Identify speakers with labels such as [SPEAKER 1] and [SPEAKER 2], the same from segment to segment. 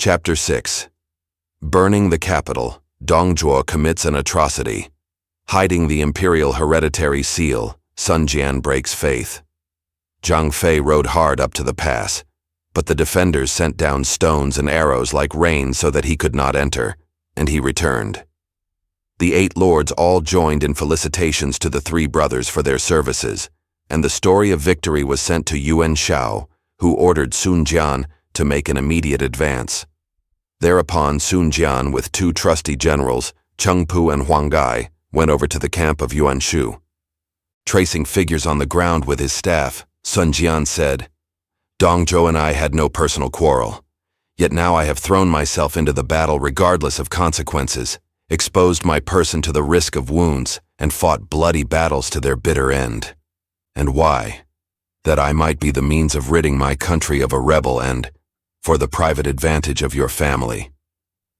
[SPEAKER 1] Chapter 6. Burning the capital, Zhuo commits an atrocity. Hiding the Imperial Hereditary seal, Sun Jian breaks faith. Zhang Fei rode hard up to the pass, but the defenders sent down stones and arrows like rain so that he could not enter, and he returned. The 8 lords all joined in felicitations to the 3 brothers for their services, and the story of victory was sent to Yuan Shao, who ordered Sun Jian to make an immediate advance. Thereupon Sun Jian with 2 trusty generals, Cheng Pu and Huang Gai, went over to the camp of Yuan Shu. Tracing figures on the ground with his staff, Sun Jian said, "Zhuo and I had no personal quarrel. Yet now I have thrown myself into the battle regardless of consequences, exposed my person to the risk of wounds, and fought bloody battles to their bitter end. And why? That I might be the means of ridding my country of a rebel and, for the private advantage of your family.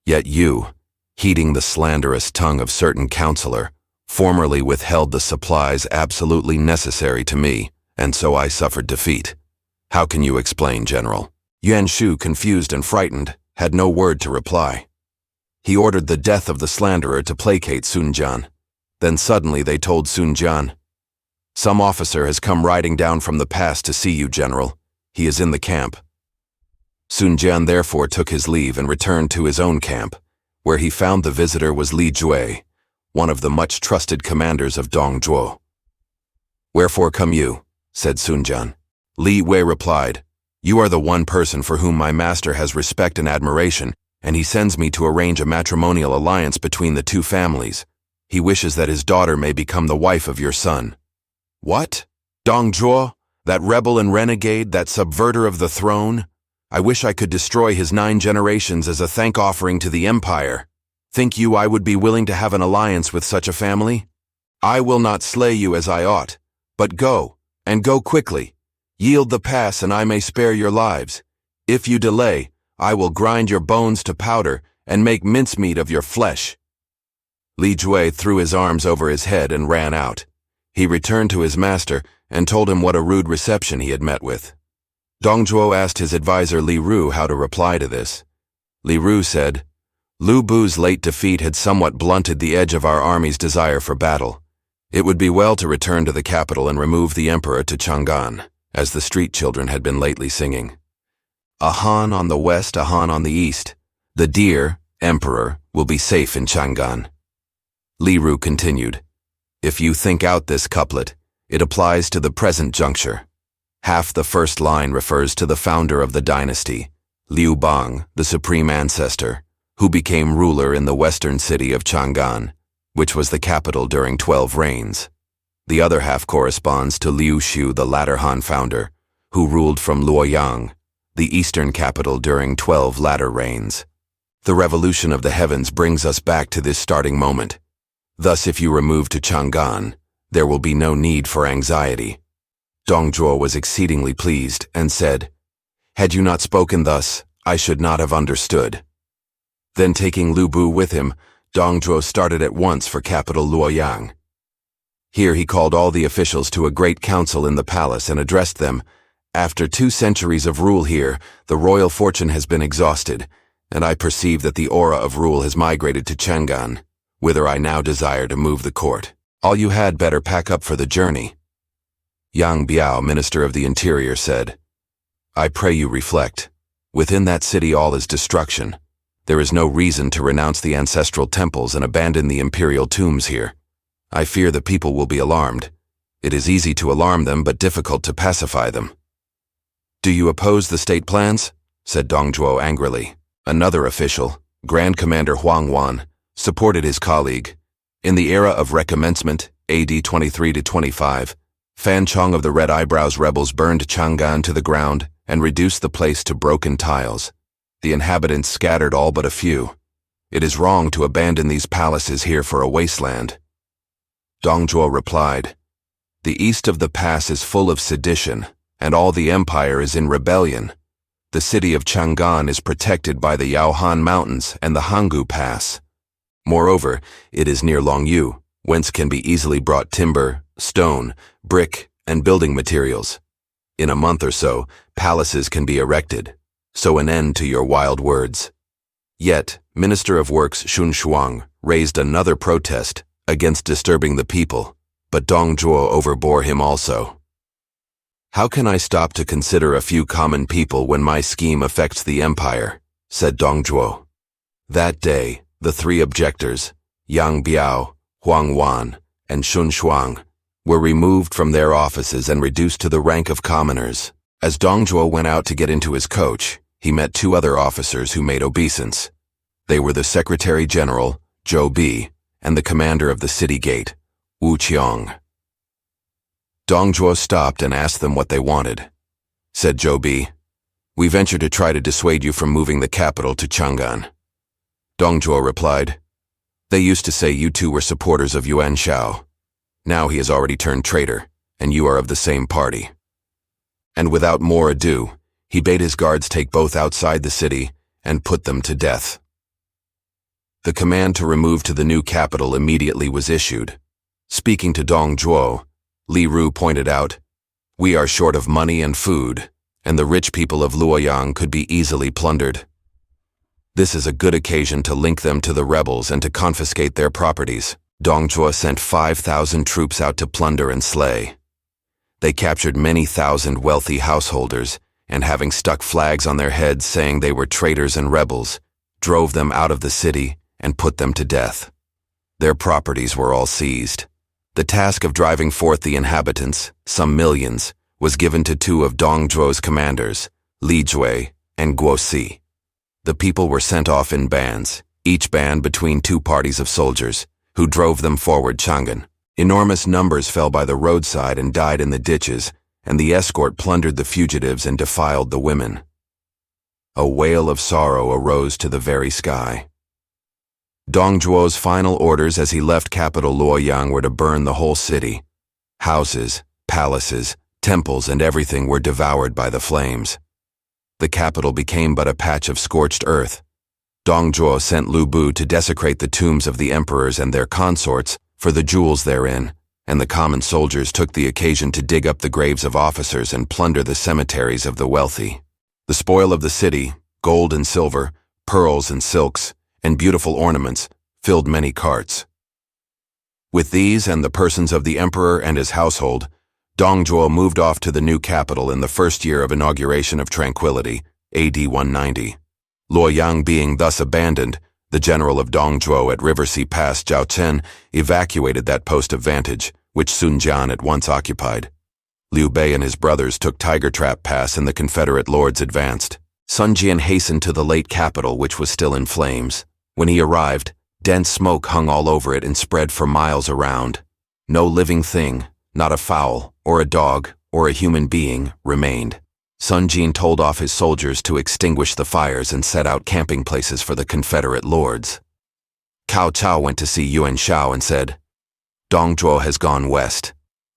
[SPEAKER 1] Yet you, heeding the slanderous tongue of certain counselor, formerly withheld the supplies absolutely necessary to me, and so I suffered defeat. How can you explain, General?" Yuan Shu, confused and frightened, had no word to reply. He ordered the death of the slanderer to placate Sun Jian. Then suddenly they told Sun Jian, "Some officer has come riding down from the pass to see you, General. He is in the camp." Sun Jian therefore took his leave and returned to his own camp, where he found the visitor was Liu Bei, one of the much trusted commanders of Zhuo. "Wherefore come you?" said Sun Jian. Liu Bei replied, "You are the one person for whom my master has respect and admiration, and he sends me to arrange a matrimonial alliance between the 2 families. He wishes that his daughter may become the wife of your son." "What? Zhuo, that rebel and renegade, that subverter of the throne? I wish I could destroy his 9 generations as a thank offering to the empire. Think you I would be willing to have an alliance with such a family? I will not slay you as I ought, but go, and go quickly. Yield the pass and I may spare your lives. If you delay, I will grind your bones to powder and make mincemeat of your flesh." Liu Bei threw his arms over his head and ran out. He returned to his master and told him what a rude reception he had met with. Zhuo asked his advisor Li Ru how to reply to this. Li Ru said, "Lu Bu's late defeat had somewhat blunted the edge of our army's desire for battle. It would be well to return to the capital and remove the emperor to Chang'an, as the street children had been lately singing. A Han on the west, a Han on the east. The dear emperor will be safe in Chang'an." Li Ru continued, "If you think out this couplet, it applies to the present juncture. Half the first line refers to the founder of the dynasty, Liu Bei, the supreme ancestor, who became ruler in the western city of Chang'an, which was the capital during 12 reigns. The other half corresponds to Liu Shu, the latter Han founder, who ruled from Luoyang, the eastern capital during 12 latter reigns. The revolution of the heavens brings us back to this starting moment. Thus, if you remove to Chang'an, there will be no need for anxiety." Zhuo was exceedingly pleased and said, "Had you not spoken thus, I should not have understood." Then taking Lu Bu with him, Zhuo started at once for capital Luoyang. Here he called all the officials to a great council in the palace and addressed them, "After 2 centuries of rule here, the royal fortune has been exhausted, and I perceive that the aura of rule has migrated to Chang'an, whither I now desire to move the court. All you had better pack up for the journey." Yang Biao, Minister of the Interior, said, "I pray you reflect. Within that city all is destruction. There is no reason to renounce the ancestral temples and abandon the imperial tombs here. I fear the people will be alarmed. It is easy to alarm them, but difficult to pacify them." "Do you oppose the state plans?" said Zhuo angrily. Another official, Grand Commander Huang Wan, supported his colleague. In the era of recommencement, AD 23 to 25, Fan Chong of the Red Eyebrows rebels burned Chang'an to the ground and reduced the place to broken tiles. The inhabitants scattered all but a few. It is wrong to abandon these palaces here for a wasteland. Zhuo replied, "The east of the pass is full of sedition, and all the empire is in rebellion. The city of Chang'an is protected by the Yaohan Mountains and the Hanggu Pass. Moreover, it is near Longyu, whence can be easily brought timber, stone, brick, and building materials. In a month or so, palaces can be erected. so an end to your wild words." Yet, Minister of Works Sun Quan raised another protest against disturbing the people, but Dong Zhuo overbore him also. "How can I stop to consider a few common people when my scheme affects the empire?" said Dong Zhuo. That day, the three objectors, Yang Biao, Huang Wan, and Sun Quan, were removed from their offices and reduced to the rank of commoners. As Dong Zhuo went out to get into his coach, he met two other officers who made obeisance. They were the Secretary General, Liu Bei, and the commander of the city gate, Wu Qiang. Dong Zhuo stopped and asked them what they wanted. Said Liu Bei, "We venture to try to dissuade you from moving the capital to Chang'an." Dong Zhuo replied, "They used to say you two were supporters of Yuan Shao. Now he has already turned traitor, and you are of the same party." And without more ado, he bade his guards take both outside the city and put them to death. The command to remove to the new capital immediately was issued. Speaking to Dong Zhuo, Li Ru pointed out, "We are short of money and food, and the rich people of Luoyang could be easily plundered. This is a good occasion to link them to the rebels and to confiscate their properties." Dong Zhuo sent 5,000 troops out to plunder and slay. They captured many thousand wealthy householders, and having stuck flags on their heads saying they were traitors and rebels, drove them out of the city and put them to death. Their properties were all seized. The task of driving forth the inhabitants, some millions, was given to two of Dong Zhuo's commanders, Li Jue and Guo Si. The people were sent off in bands, each band between two parties of soldiers, who drove them forward Chang'an. Enormous numbers fell by the roadside and died in the ditches, and the escort plundered the fugitives and defiled the women. A wail of sorrow arose to the very sky. Dong Zhuo's final orders as he left capital Luoyang were to burn the whole city. Houses, palaces, temples, and everything were devoured by the flames. The capital became but a patch of scorched earth. Dong Zhuo sent Liu Bei to desecrate the tombs of the emperors and their consorts for the jewels therein, and the common soldiers took the occasion to dig up the graves of officers and plunder the cemeteries of the wealthy. The spoil of the city, gold and silver, pearls and silks, and beautiful ornaments, filled many carts. With these and the persons of the emperor and his household, Dong Zhuo moved off to the new capital in the first year of inauguration of tranquility, AD 190. Luoyang being thus abandoned, the general of Dong Zhuo at Riversea Pass, Zhao Chen, evacuated that post of vantage, which Sun Jian at once occupied. Liu Bei and his brothers took Tiger Trap Pass and the Confederate lords advanced. Sun Jian hastened to the late capital, which was still in flames. When he arrived, dense smoke hung all over it and spread for miles around. No living thing, not a fowl, or a dog, or a human being, remained. Sun Jian told off his soldiers to extinguish the fires and set out camping places for the Confederate lords. Cao Cao went to see Yuan Shao and said, "Dong Zhuo has gone west.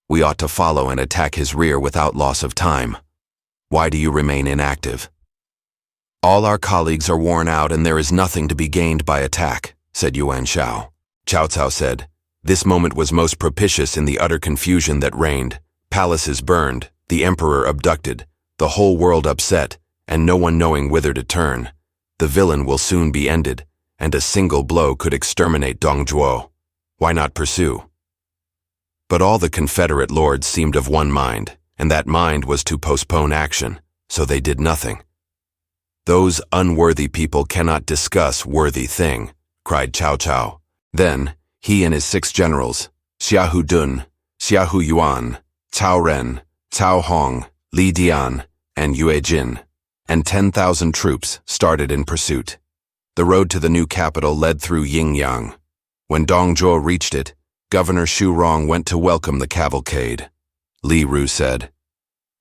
[SPEAKER 1] We ought to follow and attack his rear without loss of time. Why do you remain inactive?" "All our colleagues are worn out and there is nothing to be gained by attack," said Yuan Shao. Cao Cao said, "This moment was most propitious in the utter confusion that reigned. Palaces burned, the emperor abducted, the whole world upset, and no one knowing whither to turn. The villain will soon be ended, and a single blow could exterminate Dong Zhuo. Why not pursue?" But all the Confederate lords seemed of one mind, and that mind was to postpone action, so they did nothing. "Those unworthy people cannot discuss worthy thing," cried Cao Cao. Then, he and his 6 generals, Xiahou Dun, Xiahou Yuan, Cao Ren, Cao Hong, Li Dian, and Yue Jin, and 10,000 troops started in pursuit. The road to the new capital led through Yingyang. When Dong Zhuo reached it, Governor Xu Rong went to welcome the cavalcade. Li Ru said,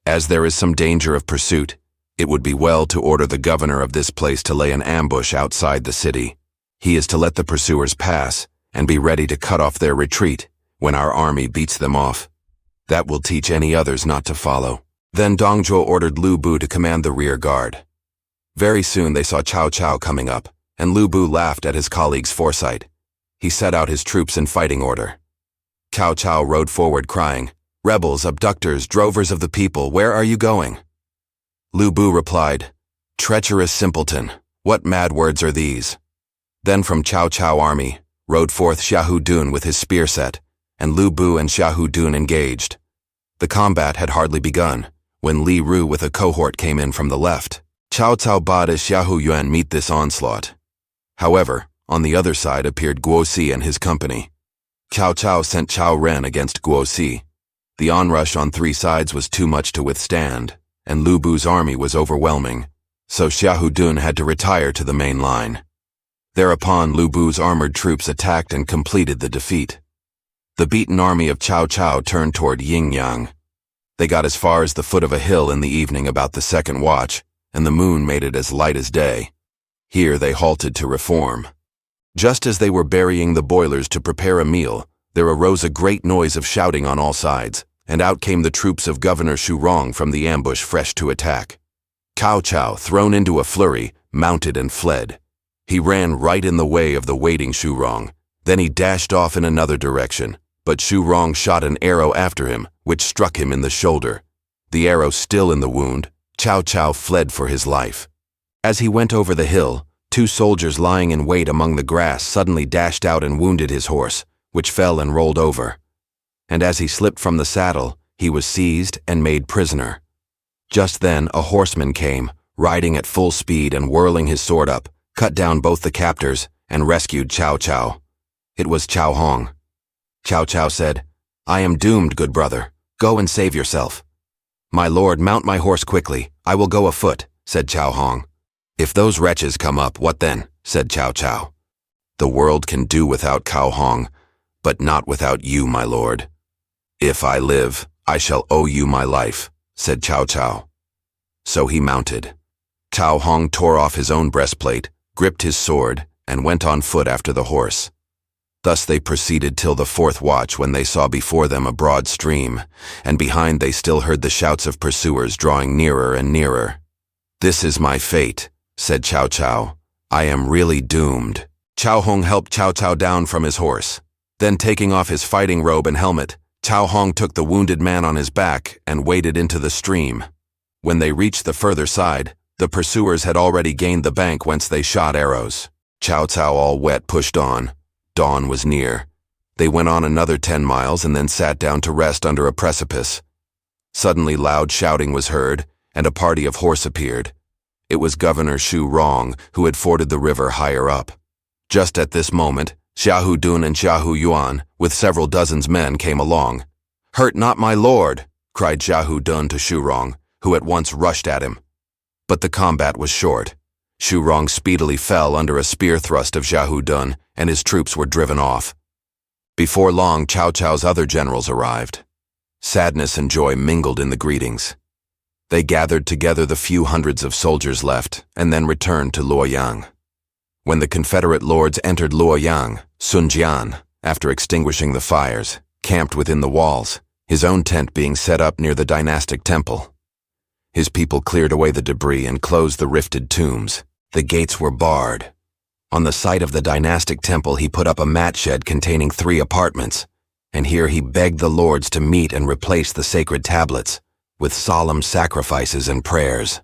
[SPEAKER 1] "As there is some danger of pursuit, it would be well to order the governor of this place to lay an ambush outside the city. He is to let the pursuers pass and be ready to cut off their retreat when our army beats them off. That will teach any others not to follow." Then Dong Zhuo ordered Liu Bei to command the rear guard. Very soon they saw Cao Cao coming up, and Liu Bei laughed at his colleague's foresight. He set out his troops in fighting order. Cao Cao rode forward crying, "Rebels, abductors, drovers of the people, where are you going?" Liu Bei replied, Treacherous simpleton, what mad words are these? Then from Cao Cao army rode forth Xiahou Dun with his spear set, and Liu Bei and Xiahou Dun engaged. The combat had hardly begun, when Li Ru with a cohort came in from the left. Cao Cao bade Xiahou Yuan meet this onslaught. However, on the other side appeared Guo Si and his company. Cao Cao sent Cao Ren against Guo Si. The onrush on three sides was too much to withstand, and Liu Bei's army was overwhelming, so Xiahou Dun had to retire to the main line. Thereupon Liu Bei's armored troops attacked and completed the defeat. The beaten army of Cao Cao turned toward Yingyang. They got as far as the foot of a hill in the evening about the second watch, and the moon made it as light as day. Here they halted to reform. Just as they were burying the boilers to prepare a meal, there arose a great noise of shouting on all sides, and out came the troops of Governor Shu Rong from the ambush fresh to attack. Cao Cao, thrown into a flurry, mounted and fled. He ran right in the way of the waiting Shu Rong. Then he dashed off in another direction, but Shu Rong shot an arrow after him, which struck him in the shoulder. The arrow still in the wound, Cao Cao fled for his life. As he went over the hill, two soldiers lying in wait among the grass suddenly dashed out and wounded his horse, which fell and rolled over. And as he slipped from the saddle, he was seized and made prisoner. Just then a horseman came, riding at full speed and whirling his sword up, cut down both the captors, and rescued Cao Cao. It was Cao Hong. Cao Cao said, "I am doomed, good brother. Go and save yourself." "My lord, mount my horse quickly. I will go afoot," said Cao Hong. "If those wretches come up, what then?" said Cao Cao. "The world can do without Cao Hong, but not without you, my lord." "If I live, I shall owe you my life," said Cao Cao. So he mounted. Cao Hong tore off his own breastplate, gripped his sword, and went on foot after the horse. Thus they proceeded till the fourth watch, when they saw before them a broad stream, and behind they still heard the shouts of pursuers drawing nearer and nearer. "This is my fate," said Cao Cao. "I am really doomed." Cao Hong helped Cao Cao down from his horse. Then taking off his fighting robe and helmet, Cao Hong took the wounded man on his back and waded into the stream. When they reached the further side, the pursuers had already gained the bank whence they shot arrows. Cao Cao, all wet, pushed on. Dawn was near. They went on another 10 miles and then sat down to rest under a precipice. Suddenly loud shouting was heard, and a party of horse appeared. It was Governor Shu Rong, who had forded the river higher up. Just at this moment, Xiahou Dun and Xiahou Yuan, with several dozens men, came along. "Hurt not my lord," cried Xiahou Dun to Shu Rong, who at once rushed at him. But the combat was short. Shu Rong speedily fell under a spear thrust of Xiahou Dun, and his troops were driven off. Before long, Cao Cao's other generals arrived. Sadness and joy mingled in the greetings. They gathered together the few hundreds of soldiers left, and then returned to Luoyang. When the Confederate lords entered Luoyang, Sun Jian, after extinguishing the fires, camped within the walls, his own tent being set up near the dynastic temple. His people cleared away the debris and closed the rifted tombs. The gates were barred. On the site of the dynastic temple he put up a mat shed containing 3 apartments, and here he begged the lords to meet and replace the sacred tablets with solemn sacrifices and prayers.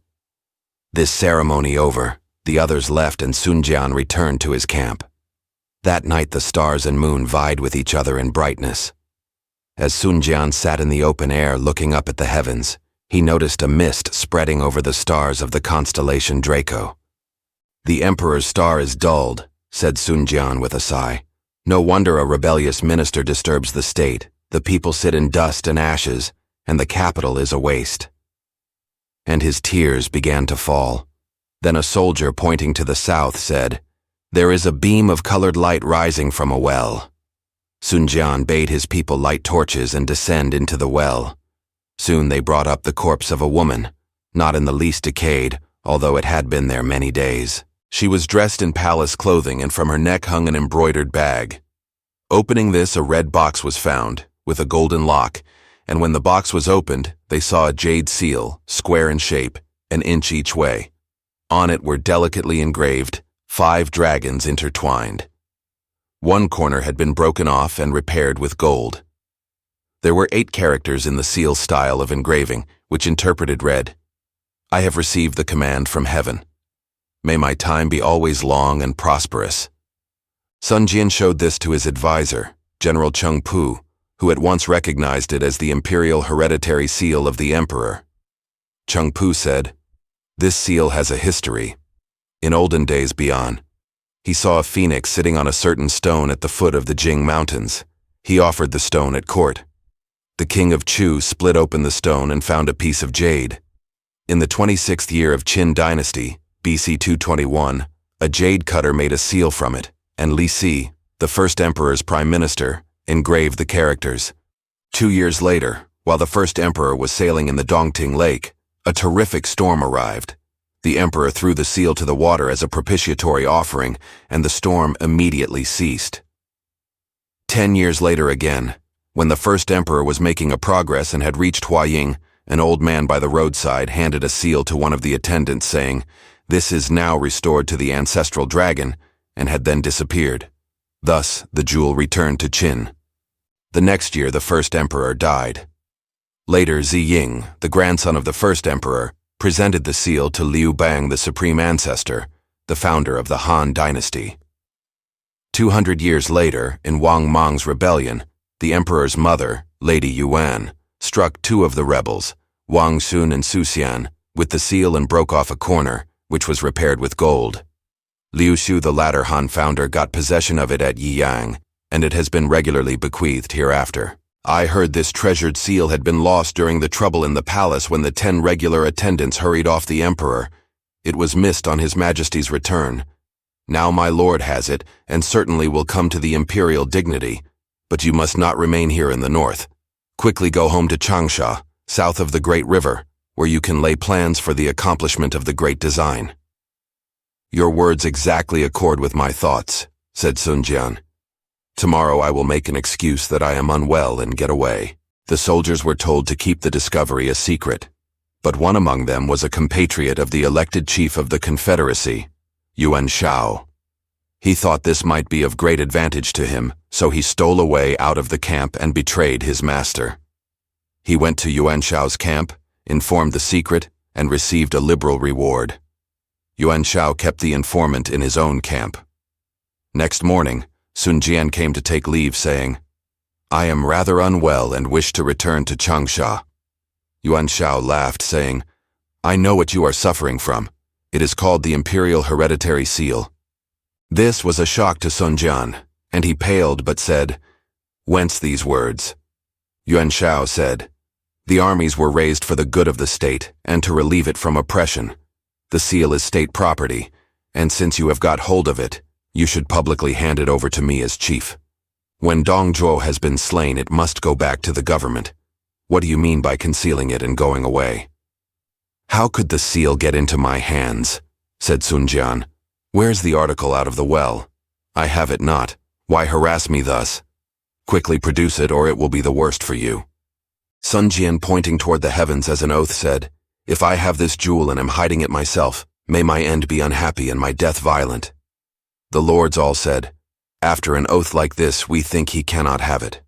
[SPEAKER 1] This ceremony over, the others left and Sun Jian returned to his camp. That night the stars and moon vied with each other in brightness. As Sun Jian sat in the open air looking up at the heavens, he noticed a mist spreading over the stars of the constellation Draco. "The emperor's star is dulled," said Sun Jian with a sigh. "No wonder a rebellious minister disturbs the state. The people sit in dust and ashes, and the capital is a waste." And his tears began to fall. Then a soldier pointing to the south said, "There is a beam of colored light rising from a well." Sun Jian bade his people light torches and descend into the well. Soon they brought up the corpse of a woman, not in the least decayed, although it had been there many days. She was dressed in palace clothing, and from her neck hung an embroidered bag. Opening this, a red box was found, with a golden lock, and when the box was opened, they saw a jade seal, square in shape, an inch each way. On it were delicately engraved 5 dragons intertwined. One corner had been broken off and repaired with gold. There were 8 characters in the seal style of engraving, which interpreted read, I have received the command from heaven. May my time be always long and prosperous." Sun Jian showed this to his advisor, General Cheng Pu, who at once recognized it as the Imperial Hereditary Seal of the Emperor. Cheng Pu said, "This seal has a history. In olden days beyond, he saw a phoenix sitting on a certain stone at the foot of the Jing Mountains. He offered the stone at court. The king of Chu split open the stone and found a piece of jade. In the 26th year of Qin dynasty, BC 221, a jade cutter made a seal from it, and Li Si, the first emperor's prime minister, engraved the characters. 2 years later, while the first emperor was sailing in the Dongting Lake, a terrific storm arrived. The emperor threw the seal to the water as a propitiatory offering, and the storm immediately ceased. 10 years later again, when the first emperor was making a progress and had reached Huaying, an old man by the roadside handed a seal to one of the attendants saying, "This is now restored to the ancestral dragon," and had then disappeared. Thus, the jewel returned to Qin. The next year, the first emperor died. Later, Ziying, the grandson of the first emperor, presented the seal to Liu Bei, the supreme ancestor, the founder of the Han dynasty. 200 years later, in Wang Mang's rebellion, the emperor's mother, Lady Yuan, struck 2 of the rebels, Wang Sun and Su Xian, with the seal and broke off a corner, which was repaired with gold. Liu Shu, the latter Han founder, got possession of it at Yiyang, and it has been regularly bequeathed hereafter. I heard this treasured seal had been lost during the trouble in the palace when the 10 regular attendants hurried off the emperor. It was missed on His Majesty's return. Now my lord has it, and certainly will come to the imperial dignity, but you must not remain here in the north. Quickly go home to Changsha, south of the Great River, where you can lay plans for the accomplishment of the great design." "Your words exactly accord with my thoughts," said Sun Jian. "Tomorrow I will make an excuse that I am unwell and get away." The soldiers were told to keep the discovery a secret, but one among them was a compatriot of the elected chief of the Confederacy, Yuan Shao. He thought this might be of great advantage to him, so he stole away out of the camp and betrayed his master. He went to Yuan Shao's camp, informed the secret, and received a liberal reward. Yuan Shao kept the informant in his own camp. Next morning, Sun Jian came to take leave, saying, "I am rather unwell and wish to return to Changsha." Yuan Shao laughed, saying, "I know what you are suffering from. It is called the Imperial Hereditary Seal." This was a shock to Sun Jian, and he paled but said, "Whence these words?" Yuan Shao said, "The armies were raised for the good of the state and to relieve it from oppression. The seal is state property, and since you have got hold of it, you should publicly hand it over to me as chief. When Dong Zhuo has been slain, it must go back to the government. What do you mean by concealing it and going away?" "How could the seal get into my hands?" said Sun Jian. "Where's the article out of the well? I have it not. Why harass me thus? Quickly produce it, or it will be the worst for you." Sun Jian, pointing toward the heavens as an oath, said, "If I have this jewel and am hiding it myself, may my end be unhappy and my death violent." The lords all said, "After an oath like this, we think he cannot have it."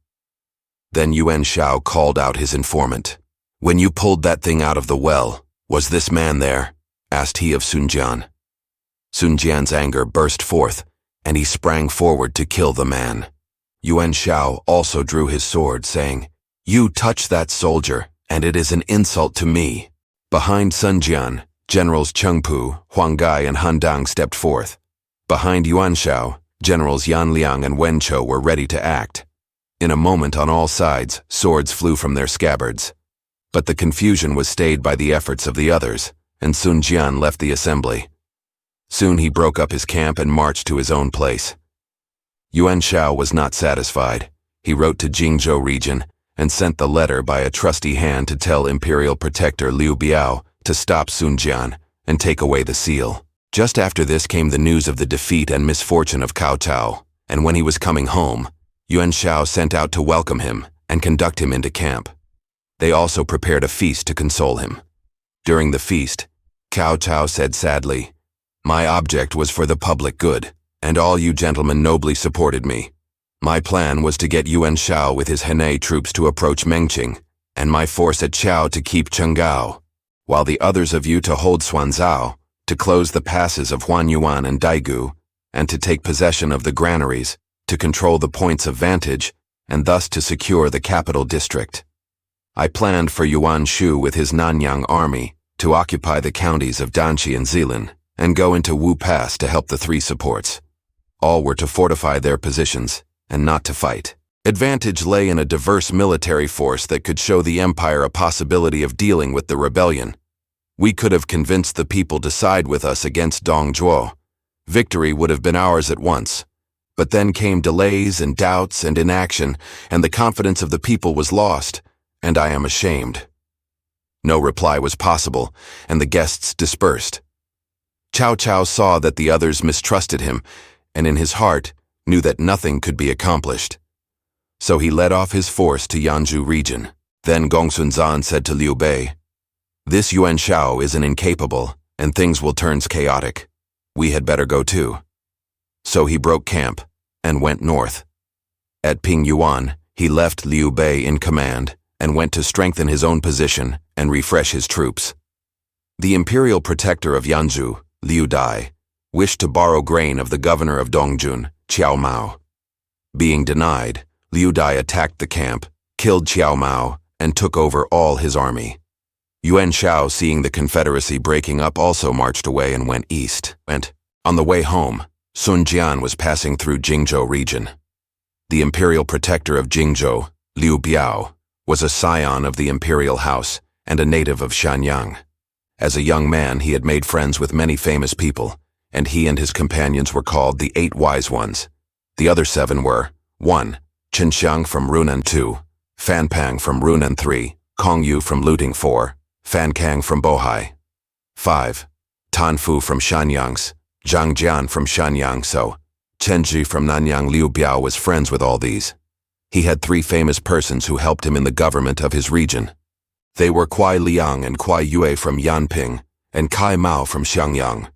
[SPEAKER 1] Then Yuan Shao called out his informant. "When you pulled that thing out of the well, was this man there?" asked he of Sun Jian. Sun Jian's anger burst forth, and he sprang forward to kill the man. Yuan Shao also drew his sword, saying, "You touch that soldier, and it is an insult to me." Behind Sun Jian, Generals Cheng Pu, Huang Gai, and Han Dang stepped forth. Behind Yuan Shao, Generals Yan Liang and Wen Chou were ready to act. In a moment, on all sides, swords flew from their scabbards. But the confusion was stayed by the efforts of the others, and Sun Jian left the assembly. Soon he broke up his camp and marched to his own place. Yuan Shao was not satisfied. He wrote to Jingzhou region and sent the letter by a trusty hand to tell Imperial Protector Liu Bei to stop Sun Jian and take away the seal. Just after this came the news of the defeat and misfortune of Cao Cao, and when he was coming home, Yuan Shao sent out to welcome him and conduct him into camp. They also prepared a feast to console him. During the feast, Cao Cao said sadly, "My object was for the public good, and all you gentlemen nobly supported me. My plan was to get Yuan Shao with his Henei troops to approach Mengqing, and my force at Chao to keep Chenggao. while the others of you to hold Xuanzhou, to close the passes of Huanyuan and Daegu, and to take possession of the granaries, to control the points of vantage, and thus to secure the capital district. I planned for Yuan Shu with his Nanyang army to occupy the counties of Danxi and Zilin, and go into Wu Pass to help the three supports. All were to fortify their positions, and not to fight. Advantage lay in a diverse military force that could show the empire a possibility of dealing with the rebellion. We could have convinced the people to side with us against Dong Zhuo. Victory would have been ours at once. But then came delays and doubts and inaction, and the confidence of the people was lost, and I am ashamed. No reply was possible, and the guests dispersed. Cao Cao saw that the others mistrusted him, and in his heart knew that nothing could be accomplished. So he led off his force to Yanzhou region. Then Gongsun said to Liu Bei, "This Yuan Shao isn't incapable, and things will turn chaotic. We had better go too." So he broke camp and went north. At Pingyuan, he left Liu Bei in command and went to strengthen his own position and refresh his troops. The imperial protector of Yanzhou, Liu Dai, wished to borrow grain of the governor of Dongjun, Qiao Mao. Being denied, Liu Dai attacked the camp, killed Qiao Mao, and took over all his army. Yuan Shao, seeing the confederacy breaking up, also marched away and went east. On the way home, Sun Jian was passing through Jingzhou region. The imperial protector of Jingzhou, Liu Bei, was a scion of the imperial house and a native of Shanyang. As a young man, he had made friends with many famous people, and he and his companions were called the 8 Wise Ones. The other 7 were 1. Qinxiang from Runan 2, Fan Pang from Runan 3, Kong Yu from Luting 4, Fan Kang from Bohai 5, Tan Fu from Shanyang's, Zhang Jian from Shanyang, so Chenji from Nanyang. Liu Bei was friends with all these. He had 3 famous persons who helped him in the government of his region. They were Kuai Liang and Kuai Yue from Yanping, and Kai Mao from Xiangyang.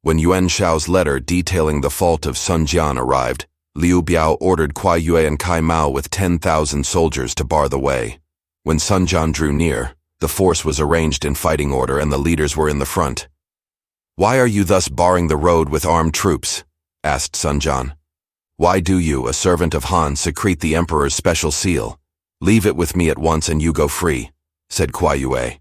[SPEAKER 1] When Yuan Shao's letter detailing the fault of Sun Jian arrived, Liu Bei ordered Kuai Yue and Kai Mao with 10,000 soldiers to bar the way. When Sun Jian drew near, the force was arranged in fighting order and the leaders were in the front. "Why are you thus barring the road with armed troops?" asked Sun Jian. "Why do you, a servant of Han, secrete the emperor's special seal? Leave it with me at once and you go free," said Kuai Yue.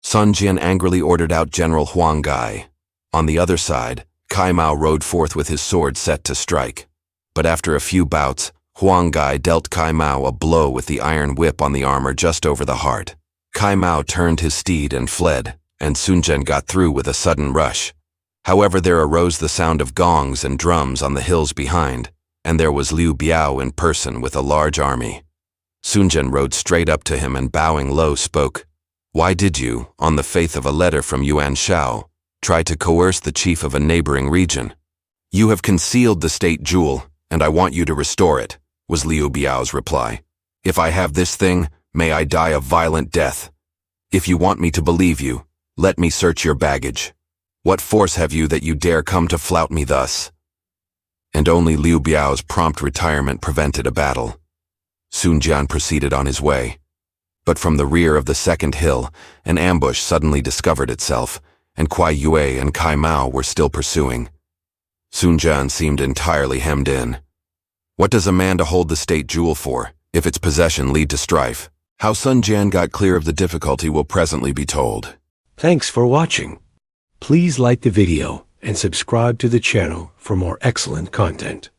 [SPEAKER 1] Sun Jian angrily ordered out General Huang Gai. On the other side, Kai Mao rode forth with his sword set to strike. But after a few bouts, Huang Gai dealt Kai Mao a blow with the iron whip on the armor just over the heart. Kai Mao turned his steed and fled, and Sun Jian got through with a sudden rush. However, there arose the sound of gongs and drums on the hills behind, and there was Liu Bei in person with a large army. Sun Jian rode straight up to him and bowing low spoke, "Why did you, on the faith of a letter from Yuan Shao, try to coerce the chief of a neighboring region? You have concealed the state jewel, and I want you to restore it," was Liu Bei's reply. "If I have this thing, may I die a violent death. If you want me to believe you, let me search your baggage. What force have you that you dare come to flout me thus?" And only Liu Bei's prompt retirement prevented a battle. Sun Jian proceeded on his way. But from the rear of the second hill, an ambush suddenly discovered itself, and Kuai Yue and Kai Mao were still pursuing. Sun Jian seemed entirely hemmed in. What does a man to hold the state jewel for, if its possession lead to strife? How Sun Jian got clear of the difficulty will presently be told.
[SPEAKER 2] Thanks for watching. Please like the video and subscribe to the channel for more excellent content.